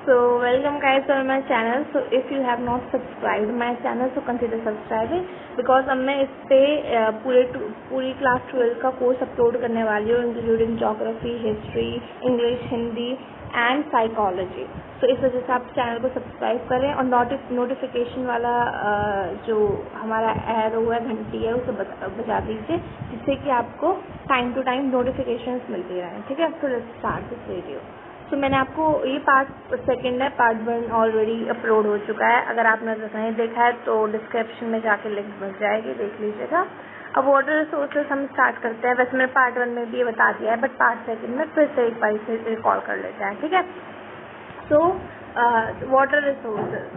So welcome guys on my channel. So if you have not subscribed my channel so consider subscribing because अब मैं इस पे पूरी class 12 का course upload करने वाली हूँ including geography, history, English, Hindi and psychology. तो इस वजह से आप चैनल को सब्सक्राइब करें और नोटिफिकेशन वाला जो हमारा एरो है, घंटी है, उसे बजा दीजिए जिससे कि आपको टाइम टू टाइम नोटिफिकेशंस मिलती रहें। ठीक है, तो लेट्स स्टार्ट दिस वीडियो। तो मैंने आपको ये पार्ट सेकंड है, पार्ट 1 ऑलरेडी अपलोड हो चुका है। अगर आपने नहीं देखा है तो डिस्क्रिप्शन में जाके लिंक मिल जाएगी, देख लीजिएगा। अब वाटर रिसोर्सेज हम स्टार्ट करते हैं। वैसे मैंने पार्ट 1 में भी ये बता दिया है बट पार्ट सेकंड में फिर से एक बार इसे रिकॉल कर लेते हैं। ठीक है, so water resources,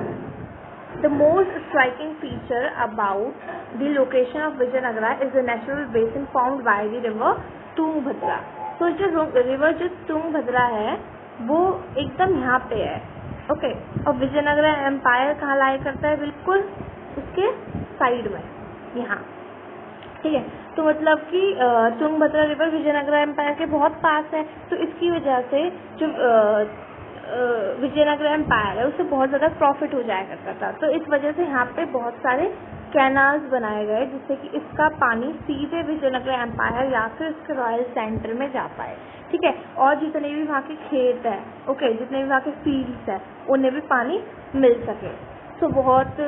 the most striking feature about the location of Vijayanagara is the natural basin formed by the river Tungabhadra। तो जो रिवर जो तुंगभद्रा है वो एकदम यहाँ पे है। ओके, और विजयनगरा एम्पायर कहाँ लाया करता है? बिल्कुल उसके साइड में, यहाँ। ठीक है, तो मतलब कि तुंगभद्रा रिवर विजयनगरा एम्पायर के बहुत पास है, तो इसकी वजह से जो विजयनगरा एम्पायर है उसे बहुत ज़्यादा प्रॉफिट हो जाया करता था। तो इस वजह से यहाँ पे बहुत सारे कैनाल्स बनाए गए जिससे कि इसका पानी सीधे विजयनगरा एम्पायर या फिर उसके रॉयल सेंटर में जा पाए। ठीक है, और जितने भी वहाँ के खेत है, ओके, जितने भी वहाँ के फील्ड्स है उन्हें भी पानी मिल सके। तो बहुत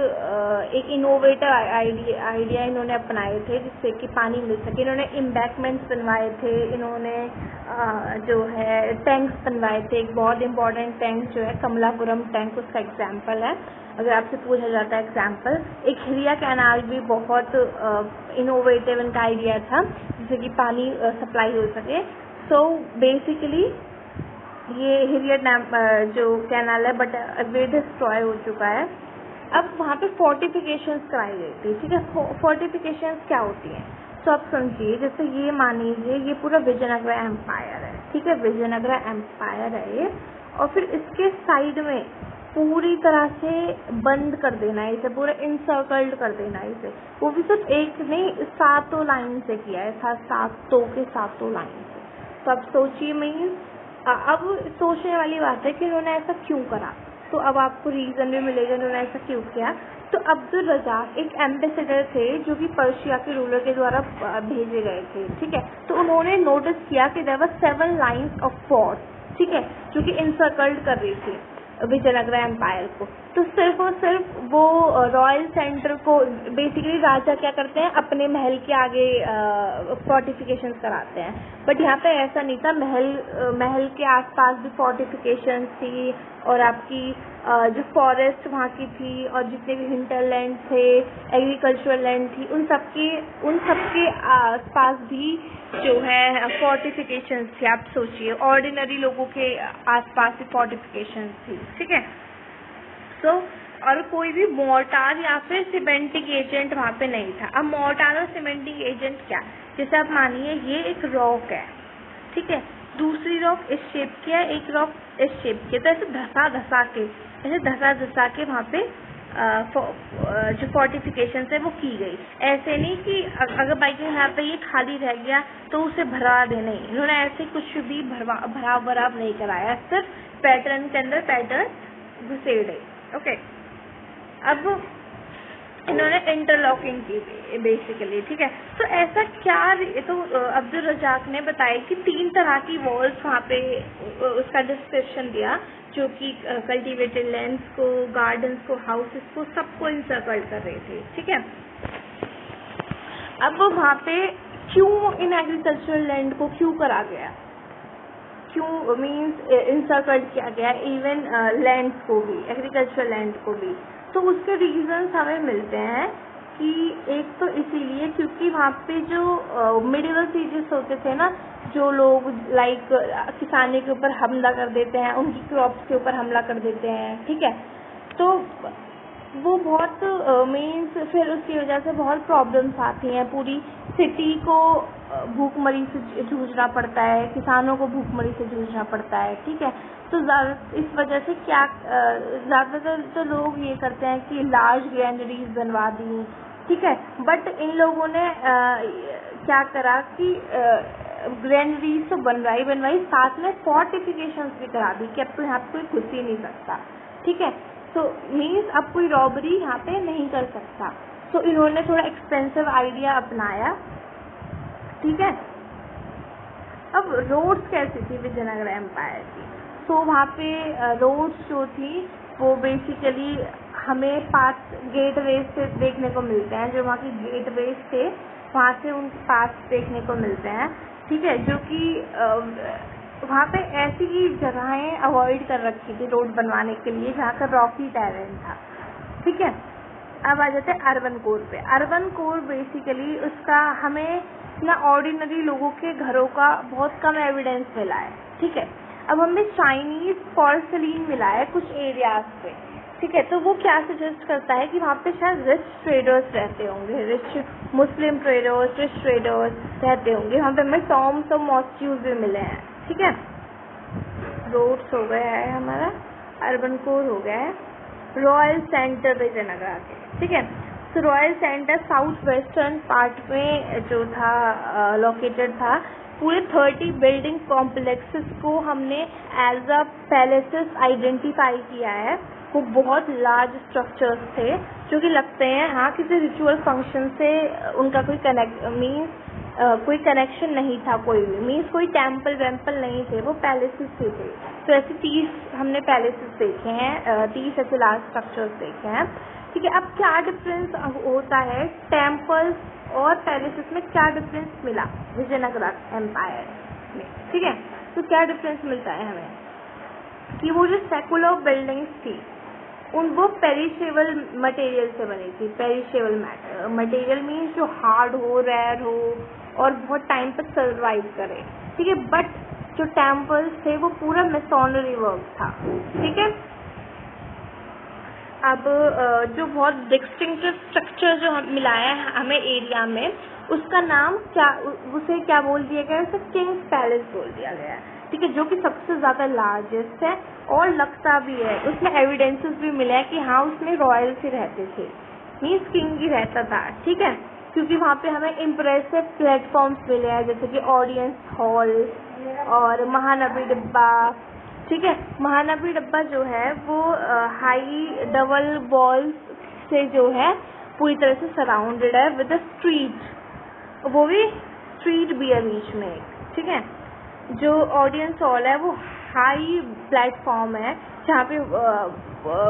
एक इनोवेटिव आइडिया इन्होंने अपनाए थे जिससे कि पानी मिल सके। इन्होंने एम्बैंकमेंट्स बनवाए थे, इन्होंने जो है टैंक्स बनवाए थे। एक बहुत इम्पोर्टेंट टैंक जो है कमलापुरम टैंक, उसका एग्जाम्पल है अगर आपसे पूछा जाता है एग्जाम्पल। एक हिरिया कैनाल भी बहुत इनोवेटिव इनका आइडिया था जिससे कि पानी सप्लाई हो सके। सो बेसिकली ये हिरिया डैम जो कैनाल है बट अभी डिस्ट्रॉय हो चुका है। अब वहाँ पे फोर्टिफिकेशंस कराई गई थी। ठीक है, फोर्टिफिकेशंस क्या होती हैं? तो आप समझिए, जैसे ये मान लीजिए ये पूरा विजयनगरा एम्पायर है। ठीक है, विजयनगरा एम्पायर है ये, और फिर इसके साइड में पूरी तरह से बंद कर देना है इसे, पूरा इंसर्कल्ड कर देना है इसे। वो भी सिर्फ एक नहीं, 7 लाइन से किया है, 7 लाइन से। तो अब सोचिए, मीन्स अब सोचने वाली बात है कि उन्होंने ऐसा क्यों करा। तो अब आपको रीजन भी मिलेगा उन्होंने ऐसा क्यों किया। तो अब्दुल रज़ाक एक एम्बेसडर थे जो कि पर्शिया के रूलर के द्वारा भेजे गए थे। ठीक है, तो उन्होंने नोटिस किया कि there were 7 lines of fort, ठीक है, जो कि इंसर्कल्ड कर रही थी विजयनगरा एम्पायर को। तो सिर्फ और सिर्फ वो रॉयल सेंटर को, बेसिकली राजा क्या करते हैं अपने महल के आगे फोर्टिफिकेशन कराते हैं, बट यहाँ पे ऐसा नहीं था। महल के आसपास भी फोर्टिफिकेशन थी और आपकी जो फॉरेस्ट वहाँ की थी और जितने भी हिंटरलैंड थे, एग्रीकल्चरल लैंड थी, उन सबके आसपास भी जो है फोर्टिफिकेशन थी। आप सोचिए, ऑर्डिनरी लोगों के आसपास भी फोर्टिफिकेशन थी। ठीक है, सो और कोई भी मोर्टार या फिर सीमेंटिंग एजेंट वहाँ पे नहीं था। अब मोर्टार और सीमेंटिंग एजेंट क्या, जैसे आप मानिए ये एक रॉक है, ठीक है, दूसरी रॉक इस शेप की है, एक रॉक इस शेप की है, तो ऐसे धसा धसा के वहाँ पे जो फोर्टिफिकेशन है वो की गई। ऐसे नहीं कि अगर बाइक यहाँ पे ये खाली रह गया तो उसे भरा दे, नहीं, इन्होंने ऐसे कुछ भी भराव नहीं कराया, सिर्फ पैटर्न के अंदर पैटर्न घुसेड़े। ओके, अब इन्होंने इंटरलॉकिंग की बेसिकली। ठीक है, तो ऐसा क्या, तो अब्दुल रज़ाक ने बताया कि 3 तरह की वॉल्स वहाँ पे उसका डिस्क्रिप्शन दिया जो कि कल्टीवेटेड लैंड्स को, गार्डन्स को, हाउसेस को, सबको इंसर्कल कर रहे थे। ठीक है, अब वहाँ पे क्यों इन एग्रीकल्चरल लैंड को क्यों करा गया, क्यों मीन्स इंसर्कल किया गया इवन लैंड्स को भी, एग्रीकल्चरल लैंड को भी? तो उसके रीजंस हमें मिलते हैं कि एक तो इसीलिए क्योंकि वहाँ पे जो मिडिवल सीजेस होते थे ना, जो लोग लाइक किसानी के ऊपर हमला कर देते हैं, उनकी क्रॉप्स के ऊपर हमला कर देते हैं। ठीक है, तो वो बहुत मीन्स फिर उसकी वजह से बहुत प्रॉब्लम्स आती हैं। पूरी सिटी को भूखमरी से जूझना पड़ता है, किसानों को भूखमरी से जूझना पड़ता है। ठीक है, तो इस वजह से क्या ज़्यादातर तो लोग ये करते हैं कि लार्ज ग्रैनरीज बनवा दी। ठीक है, बट इन लोगों ने क्या करा कि ग्रेनरीज तो बनवाई साथ में फोर्टिफिकेशंस भी करा दी कि अब तो यहाँ पे कोई घुस ही नहीं सकता, ठीक है। तो मीन्स अब कोई रॉबरी यहाँ पे नहीं कर सकता। तो इन्होंने थोड़ा एक्सपेंसिव आइडिया अपनाया, ठीक है। अब रोड्स कैसी थी विजयनगर एम्पायर की? तो वहाँ पे रोड्स जो थी वो बेसिकली हमें 5 गेटवेज से देखने को मिलते हैं। जो वहाँ की गेटवेज थे वहाँ से उनके पास देखने को मिलते हैं, ठीक है। जो कि वहाँ पे ऐसी जगहें अवॉइड कर रखी थी रोड बनवाने के लिए जहाँ का रॉकी टेरेन था, ठीक है। अब आ जाते हैं अर्बन कोर पे। अर्बन कोर बेसिकली उसका हमें ना ऑर्डिनरी लोगों के घरों का बहुत कम एविडेंस मिला है, ठीक है। अब हमें चाइनीज पोर्सलीन मिला है कुछ एरियाज पे, ठीक है। तो वो क्या सजेस्ट करता है कि वहाँ पे शायद रिच ट्रेडर्स रहते होंगे, रिच मुस्लिम ट्रेडर्स, रिच ट्रेडर्स रहते होंगे। वहाँ पे हमें टॉम्स और मॉस्क्यूज भी मिले हैं, ठीक है। रोड्स हो गया है हमारा, अर्बन कोर हो गया है, रॉयल सेंटर विजयनगर के, ठीक है। तो royal centre south western part में जो था लोकेटेड था। पूरे 30 बिल्डिंग कॉम्प्लेक्सेस को हमने एज अ पैलेसेस आइडेंटिफाई किया है। वो बहुत लार्ज स्ट्रक्चर्स थे जो कि लगते हैं हाँ किसी रिचुअल फंक्शन से उनका कोई कनेक्शन नहीं था, कोई भी मीन्स कोई टेम्पल वेम्पल नहीं थे, वो पैलेसेस थे। तो ऐसे 30 हमने पैलेसेस देखे हैं, 30 ऐसे लार्ज स्ट्रक्चर्स देखे हैं, ठीक है। अब क्या डिफरेंस होता है टेम्पल्स और पैलेसेस में? क्या डिफरेंस मिला विजयनगर एम्पायर में, ठीक है। तो क्या डिफरेंस मिलता है हमें कि वो जो सेकुलर बिल्डिंग्स थी वो पेरिशेबल मटेरियल से बनी थी। पेरिशेबल मटेरियल मीन्स जो हार्ड हो, रेयर हो और बहुत टाइम तक सर्वाइव करे, ठीक है। बट जो टेम्पल्स थे वो पूरा मेसोनरी वर्क था, ठीक है। अब जो बहुत डिस्टिंक्टिव स्ट्रक्चर जो मिला है हमें एरिया में, उसका नाम उसे क्या बोल दिया गया है? उसे किंग्स पैलेस बोल दिया गया है, ठीक है। जो कि सबसे ज़्यादा लार्जेस्ट है और लगता भी है, उसमें एविडेंसेस भी मिले हैं कि हाँ उसमें रॉयल्स ही रहते थे, मीन्स किंग ही रहता था, ठीक है। क्योंकि वहाँ पे हमें इम्प्रेसिव प्लेटफॉर्म्स मिले हैं जैसे कि ऑडियंस हॉल और महानबी डिब्बा, ठीक है। महानबी डब्बा जो है वो हाई डबल वॉल्स से जो है पूरी तरह से सराउंडेड है विद स्ट्रीट, वो भी स्ट्रीट भी है बीच में एक, ठीक है। जो ऑडियंस हॉल है वो हाई प्लेटफॉर्म है जहाँ पे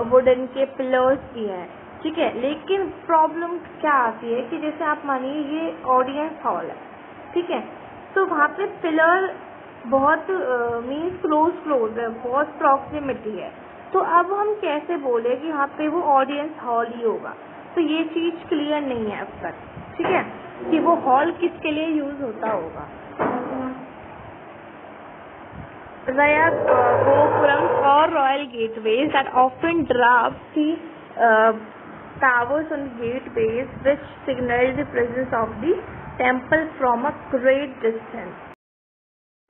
वुडन के पिलर्स भी हैं, ठीक है। लेकिन प्रॉब्लम क्या आती है कि जैसे आप मानिए ये ऑडियंस हॉल है, ठीक है। तो वहाँ पे पिलर बहुत मीन्स क्लोज है, बहुत प्रॉक्सिमिटी है। तो अब हम कैसे बोले कि यहाँ पे वो ऑडियंस हॉल ही होगा? तो ये चीज़ क्लियर नहीं है अब तक, ठीक है, कि वो हॉल किसके लिए यूज होता होगा। रया गोपुरम और royal gateways that often draft the towers on gateways which signal the presence of the temple from a great distance।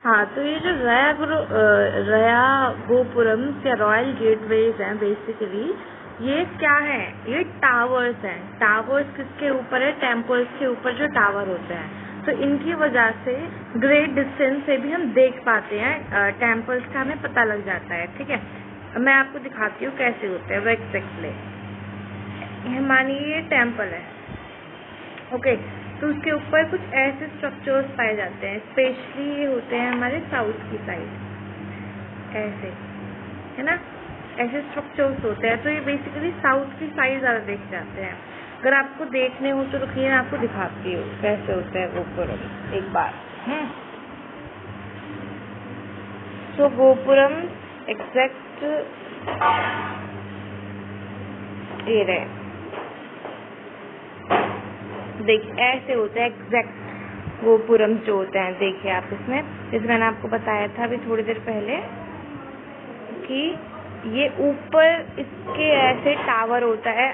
हाँ, तो ये जो रया गोपुरम या रॉयल गेटवेज हैं बेसिकली ये क्या है? ये टावर्स हैं। टावर्स किसके ऊपर है? टेम्पल्स के ऊपर जो टावर होते हैं। तो इनकी वजह से ग्रेट डिस्टेंस से भी हम देख पाते हैं, टेम्पल्स का हमें पता लग जाता है, ठीक है। मैं आपको दिखाती हूँ कैसे होते हैं वो एग्जैक्टली। मानिए ये टेम्पल है, ओके। तो उसके ऊपर कुछ ऐसे स्ट्रक्चर्स पाए जाते हैं, स्पेशली ये होते हैं हमारे साउथ की साइड, ऐसे है ना, ऐसे स्ट्रक्चर्स होते हैं। तो ये बेसिकली साउथ की साइड ज़्यादा देखे जाते हैं। अगर आपको देखने हो तो रुकिए, मैं आपको दिखाती हूँ कैसे होता है गोपुरम एक बार। तो गोपुरम एग्जैक्ट ये रहे, देखिए ऐसे होता है एग्जैक्ट गोपुरम जो होते हैं। देखिए आप इसमें, जैसे मैंने आपको बताया था अभी थोड़ी देर पहले कि ये ऊपर इसके ऐसे टावर होता है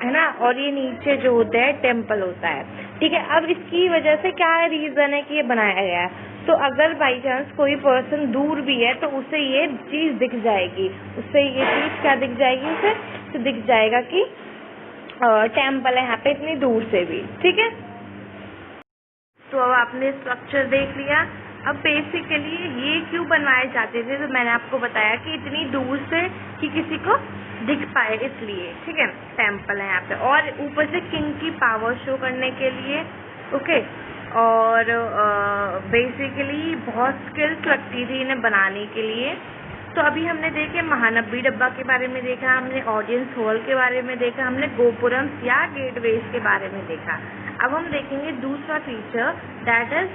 ना, और ये नीचे जो होता है टेम्पल होता है, ठीक है। अब इसकी वजह से क्या रीजन है कि ये बनाया गया है? तो अगर बाई चांस कोई पर्सन दूर भी है तो उसे ये चीज दिख जाएगी, उससे ये चीज क्या दिख जाएगी? उसे तो दिख जाएगा कि टेम्पल है यहाँ पे इतनी दूर से भी, ठीक है। तो अब आपने स्ट्रक्चर देख लिया। अब बेसिकली ये क्यों बनवाए जाते थे, तो मैंने आपको बताया कि इतनी दूर से कि किसी को दिख पाए इसलिए, ठीक है। टेम्पल है यहाँ पे, और ऊपर से किंग की पावर शो करने के लिए, ओके। और बेसिकली बहुत स्किल्स लगती थी इन्हें बनाने के लिए। तो अभी हमने देखे महानबी डब्बा के बारे में देखा, हमने ऑडियंस हॉल के बारे में देखा, हमने गोपुरम्स या गेटवेज के बारे में देखा। अब हम देखेंगे दूसरा feature, that is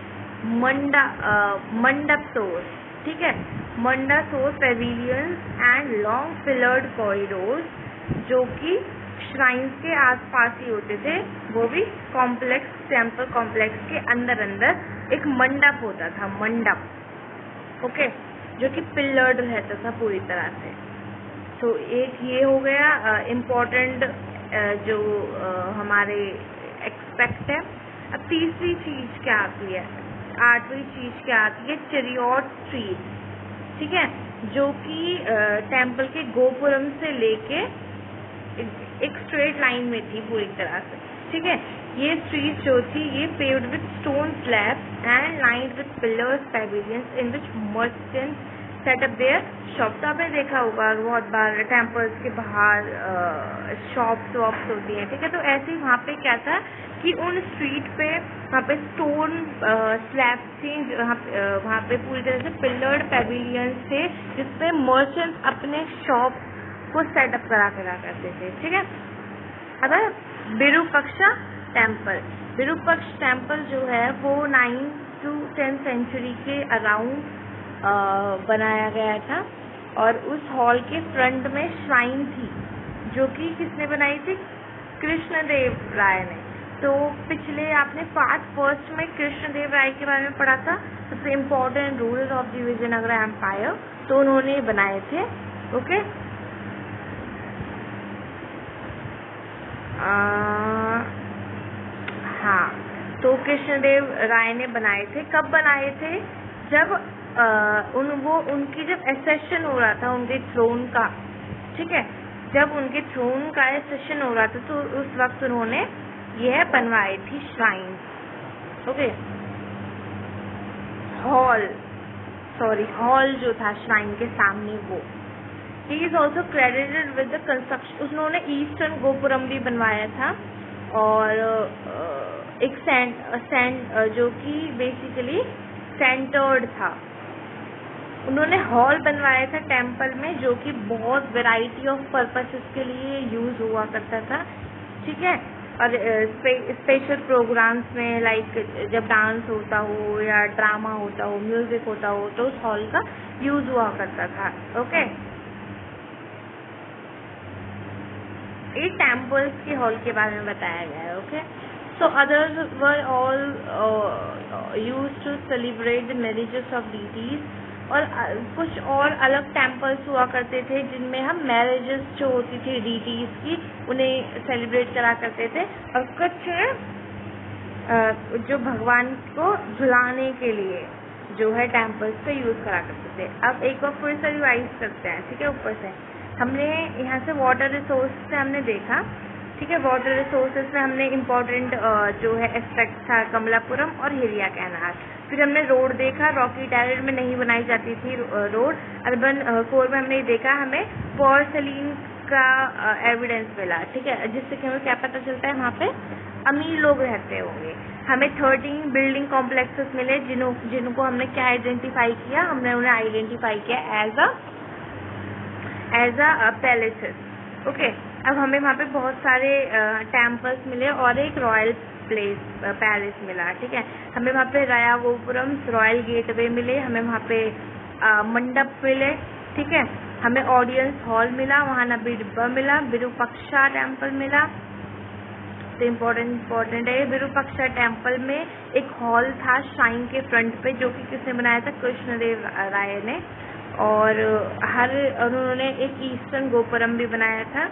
mandapas, ठीक है। Mandapas pavilions and long pillared corridors, जो कि श्राइन्स के आसपास ही होते थे, वो भी कॉम्प्लेक्स, टेम्पल कॉम्प्लेक्स के अंदर अंदर एक मंडप होता था, मंडप, ओके, जो कि पिलर्ड रहता था पूरी तरह से। तो एक ये हो गया इम्पोर्टेंट जो हमारे एक्सपेक्ट है। अब तीसरी चीज क्या आती है, आठवीं चीज क्या आती है, चेरियट स्ट्रीट, ठीक है, जो कि टेम्पल के गोपुरम से लेके एक स्ट्रेट लाइन में थी पूरी तरह से, ठीक है। ये स्ट्रीट जो थी ये paved with stone slabs and lined with pillars pavilions in which merchants set up their shop. तो आपने देखा होगा बहुत बार टेम्पल्स के बाहर शॉप्स वॉप्स होती हैं, ठीक है। तो ऐसे ही वहाँ पे क्या था कि उन स्ट्रीट पे वहाँ पे स्टोन स्लैब्स थी, वहाँ पे पूरी तरह से पिलर्ड पैविलियंस थे जिसपे मर्चेंट्स अपने शॉप को सेटअप करा करते थे, ठीक है। अब विरूपाक्षा टेम्पल, विरूपाक्ष टेम्पल जो है वो 9th to 10th सेंचुरी के अराउंड बनाया गया था, और उस हॉल के फ्रंट में श्राइन थी जो कि किसने बनाई थी, कृष्णदेव राय ने। तो पिछले आपने पार्ट फर्स्ट में कृष्णदेव राय के बारे में पढ़ा था, सबसे important ruler of the Vijayanagara empire, तो उन्होंने बनाए थे, ओके। हाँ, तो कृष्णदेव राय ने बनाए थे। कब बनाए थे, जब उनकी जब एसेशन हो रहा था उनके थ्रोन का, ठीक है, जब उनके थ्रोन का एसेशन हो रहा था तो उस वक्त उन्होंने यह बनवाई थी श्राइन, ओके। हॉल जो था श्राइन के सामने वो। He is also credited with the construction, उन्होंने ईस्टर्न गोपुरम भी बनवाया था, और एक सैंड जो कि बेसिकली सेंटर्ड था। उन्होंने हॉल बनवाया था टेम्पल में जो कि बहुत वैरायटी ऑफ पर्पसेस के लिए यूज हुआ करता था, ठीक है। और स्पेशल प्रोग्राम्स में लाइक जब डांस होता हो या ड्रामा होता हो, म्यूजिक होता हो, तो उस हॉल का यूज हुआ करता था, ओके। ये टेम्पल्स के हॉल के बारे में बताया गया है, okay. So others were all used to celebrate the marriages of deities, और कुछ और अलग टेम्पल्स हुआ करते थे जिनमें हम मैरिजेस जो होती थी डीटीज की उन्हें सेलिब्रेट करा करते थे, और कुछ जो भगवान को झुलाने के लिए जो है टेम्पल्स का यूज करा करते थे। अब एक बार फिर से रिवाइज करते हैं, ठीक है। ऊपर से हमने यहाँ से वाटर रिसोर्स से हमने देखा, ठीक है। वाटर रिसोर्सेज में हमने इम्पोर्टेंट जो है एस्पेक्ट था कमलापुरम और हिरिया कैनाल। फिर हमने रोड देखा, रॉकी टैलेंट में नहीं बनाई जाती थी रोड। अर्बन कोर में हमने देखा हमें पोर्सलीन का एविडेंस मिला, ठीक है, जिससे कि हमें क्या पता चलता है वहाँ पे अमीर लोग रहते होंगे। हमें 13 बिल्डिंग कॉम्प्लेक्सेस मिले जिनको हमने क्या आइडेंटिफाई किया, हमने उन्हें आइडेंटिफाई किया एज अ पैलेसेस, ओके। अब हमें वहाँ पे बहुत सारे टेम्पल्स मिले और एक रॉयल पैलेस मिला, ठीक है। हमें वहाँ पे राया गोपुरम, रॉयल गेटवे मिले, हमें वहाँ पे मंडप मिले, ठीक है। हमें ऑडियंस हॉल मिला, वहाँ नबी डिब्बा मिला, विरूपाक्षा टेम्पल मिला। तो इम्पोर्टेंट है, विरूपाक्षा टेम्पल में एक हॉल था श्राइन के फ्रंट पे जो कि किसने बनाया था, कृष्णदेव राय ने, और उन्होंने एक ईस्टर्न गोपुरम भी बनाया था।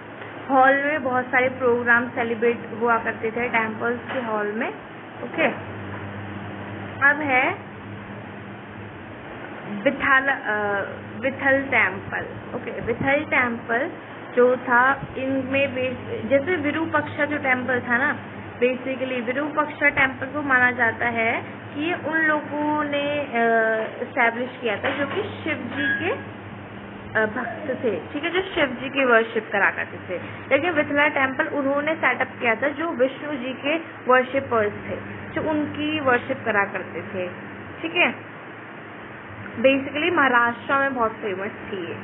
हॉल में बहुत सारे प्रोग्राम सेलिब्रेट हुआ करते थे टेम्पल्स के हॉल में, ओके। अब है Vitthal temple, okay. Vitthal temple जो था इनमें जैसे विरूपाक्षा जो टेम्पल था ना, बेसिकली विरूपाक्षा टेम्पल को माना जाता है ये उन लोगों ने इस्टेब्लिश किया था जो कि शिव जी के भक्त थे, ठीक है, जो शिव जी की वर्शिप करा करते थे। लेकिन मिथिला टेम्पल उन्होंने सेटअप किया था जो विष्णु जी के वर्शिपर्स थे, जो उनकी वर्शिप करा करते थे, ठीक है। बेसिकली महाराष्ट्र में बहुत फेमस थी ये।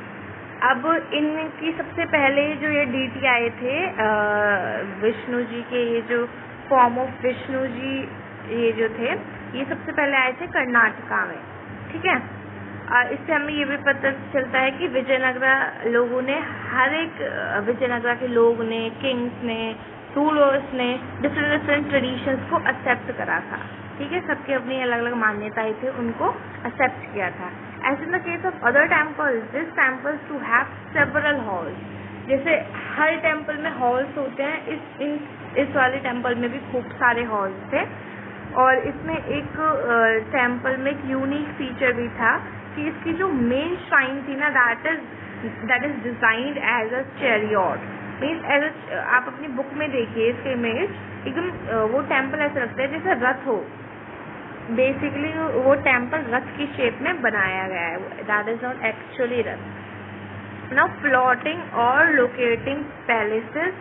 अब इनकी सबसे पहले जो ये डीटी आए थे विष्णु जी के, ये जो फॉर्म ऑफ विष्णु जी ये जो थे, ये सबसे पहले आए थे कर्नाटका में, ठीक है। इससे हमें ये भी पता चलता है कि विजयनगरा लोगों ने हर एक विजयनगरा के लोग ने, किंग्स ने, रूलर्स ने डिफरेंट ट्रेडिशंस को एक्सेप्ट करा था, ठीक है। सबके अपनी अलग अलग मान्यताएं थे, उनको एक्सेप्ट किया था। As in the case of other temples, this temples too have several halls. जैसे हर टेम्पल में हॉल्स होते हैं, इस वाले टेम्पल में भी खूब सारे हॉल्स थे। और इसमें एक टेम्पल में एक यूनिक फीचर भी था कि इसकी जो मेन श्राइन थी ना, that is designed as a chariot. Means as आप अपनी बुक में देखिए इसके इमेज, एकदम वो टेम्पल ऐसा लगता है जैसे रथ हो। बेसिकली वो टेम्पल रथ की शेप में बनाया गया है, that is not actually rath. Now plotting और locating palaces,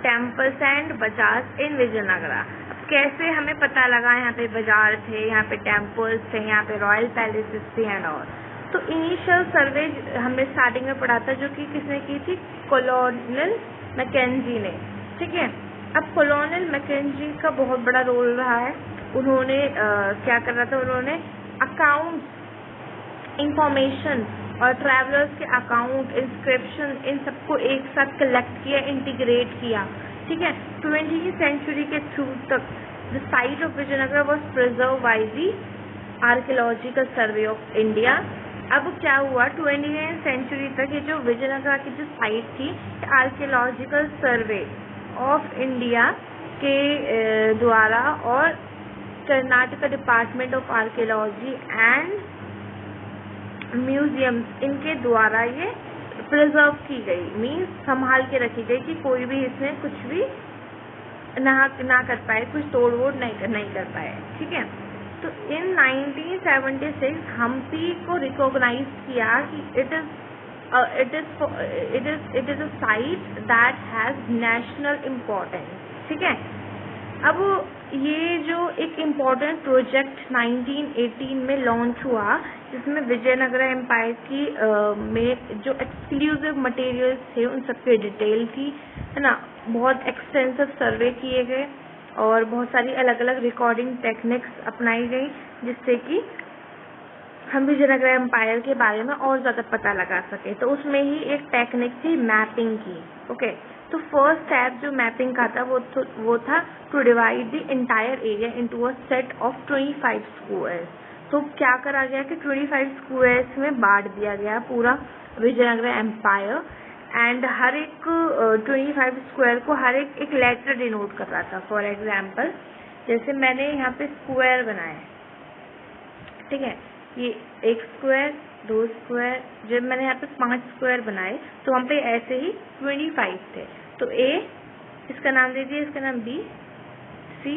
temples and bazaars in Vijayanagara. कैसे हमें पता लगा यहाँ पे बाजार थे, यहाँ पे टेम्पल्स थे, यहाँ पे रॉयल पैलेसेस थे एंड ऑल। तो इनिशियल सर्वे हमने स्टार्टिंग में पढ़ा था, जो कि किसने की थी, कॉलोनियल मैकेंजी ने, ठीक है। अब कॉलोनियल मैकेंजी का बहुत बड़ा रोल रहा है। उन्होंने क्या कर रहा था, उन्होंने अकाउंट इंफॉर्मेशन और ट्रैवलर्स के अकाउंट, इंस्क्रिप्शन, इन सबको एक साथ कलेक्ट किया, इंटीग्रेट किया, ठीक है। 20वीं सेंचुरी के थ्रू तक the site of Vijayanagara was preserve by the archaeological survey of India. अब क्या हुआ, 20वीं सेंचुरी तक ये जो विजयनगरा की जो साइट थी, आर्कियोलॉजिकल सर्वे ऑफ इंडिया के द्वारा और Karnataka department of archaeology and museums, इनके द्वारा ये प्रिजर्व की गई, मीन्स संभाल के रखी गई कि कोई भी इसमें कुछ भी ना कर पाए, कुछ तोड़ वोड़ नहीं कर पाए, ठीक है। तो इन 1976 हम्पी को रिकॉग्नाइज किया कि it is a site that has national importance, ठीक है। अब ये जो एक इम्पोर्टेंट प्रोजेक्ट 1918 में लॉन्च हुआ, जिसमें विजयनगरा एम्पायर की में जो एक्सक्लूसिव मटेरियल्स थे उन सब की डिटेल थी, है ना। बहुत एक्सटेंसिव सर्वे किए गए और बहुत सारी अलग अलग रिकॉर्डिंग टेक्निक्स अपनाई गई, जिससे कि हम विजयनगरा एम्पायर के बारे में और ज़्यादा पता लगा सके। तो उसमें ही एक टेक्निक थी मैपिंग की, ओके। तो फर्स्ट स्टेप जो मैपिंग का था वो था to divide the entire area into a set of 25 squares. तो क्या करा गया कि 25 स्क्वायर्स में बांट दिया गया पूरा विजयनगरा एम्पायर, एंड हर एक 25 स्क्वायर को हर एक लेटर डिनोट कर रहा था। फॉर एग्जाम्पल, जैसे मैंने यहाँ पे स्क्वायर बनाया, ठीक है, ये एक स्क्वायर, 2 स्क्वायर, जब मैंने यहाँ पे 5 स्क्वायर बनाए तो वहाँ पे ऐसे ही 25 थे। तो ए, इसका नाम दे दिया, इसका नाम बी, सी,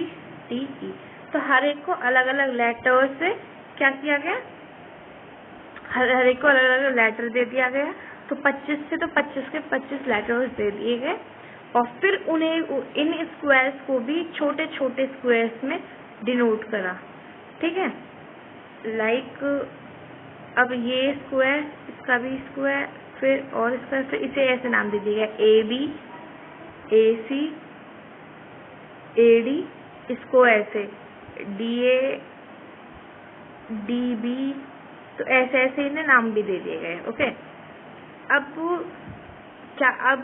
डी, ई। तो हर एक को अलग अलग लेटर से क्या किया गया, हर एक को अलग अलग लेटर दे दिया गया। तो 25 से तो 25 के 25 लेटर्स दे दिए गए, और फिर उन्हें इन स्क्वायर्स को भी छोटे छोटे स्क्वायर्स में डिनोट करा, ठीक है। लाइक अब ये स्क्वायर, इसका भी स्क्वायर, फिर और इसका, फिर इसे ऐसे नाम दे दिया गया, A B, A C, A D, इसको ऐसे डी ए, डी बी, तो ऐसे ऐसे इन्हें नाम भी दे दिए गए, ओके। अब क्या, अब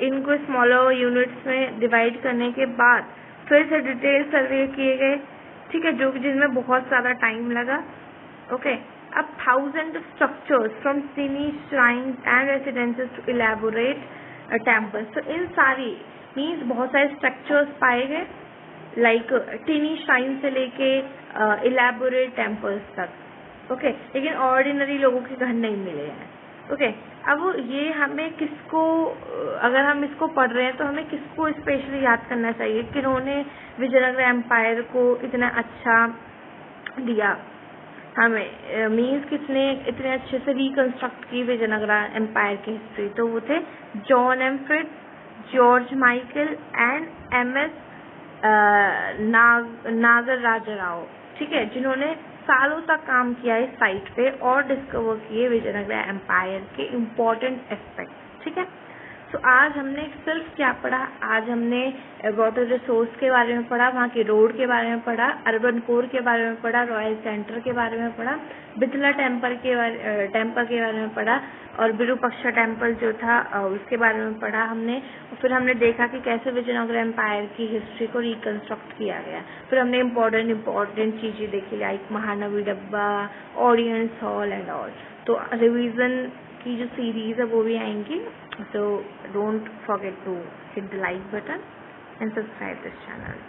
इनको स्मॉलर यूनिट्स में डिवाइड करने के बाद फिर से डिटेल सर्वे किए गए, ठीक है, जो जिनमें बहुत सारा टाइम लगा, ओके। अब 1000 स्ट्रक्चर्स फ्रॉम सिनी shrines and residences to elaborate temples. तो इन सारी मीन्स बहुत सारे स्ट्रक्चर्स पाए गए, लाइक टिनी श्राइन से लेके इलेबोरेट टेम्पल्स तक, ओके। लेकिन ऑर्डिनरी लोगों के घर नहीं मिले हैं, ओके। अब ये हमें किसको, अगर हम इसको पढ़ रहे हैं तो हमें किसको स्पेशली याद करना चाहिए, किन्होंने विजयनगर एम्पायर को इतना अच्छा दिया हमें, मीन्स किसने इतने अच्छे से रिकंस्ट्रक्ट की विजयनगर एम्पायर की हिस्ट्री। तो वो थे John M Fritz, George Michell and M S. Nagaraja Rao, ठीक है, जिन्होंने सालों तक काम किया इस साइट पे और डिस्कवर किए विजयनगर एम्पायर के इम्पोर्टेंट एस्पेक्ट, ठीक है। तो आज हमने सिर्फ क्या पढ़ा, आज हमने वाटर रिसोर्स के बारे में पढ़ा, वहाँ के रोड के बारे में पढ़ा, अर्बन कोर के बारे में पढ़ा, रॉयल सेंटर के बारे में पढ़ा, बिथला टेम्पल के बारे में पढ़ा, और विरूपाक्षा टेम्पल जो था उसके बारे में पढ़ा हमने। फिर हमने देखा कि कैसे विजयनगर एम्पायर की हिस्ट्री को रिकंस्ट्रक्ट किया गया। फिर हमने इम्पोर्टेंट चीज़ें देखी, लाइक महानवी डब्बा, ऑडियंस हॉल एंड ऑल। तो रिवीजन की जो सीरीज है वो भी आएंगी। So don't forget to hit the like button and subscribe this channel.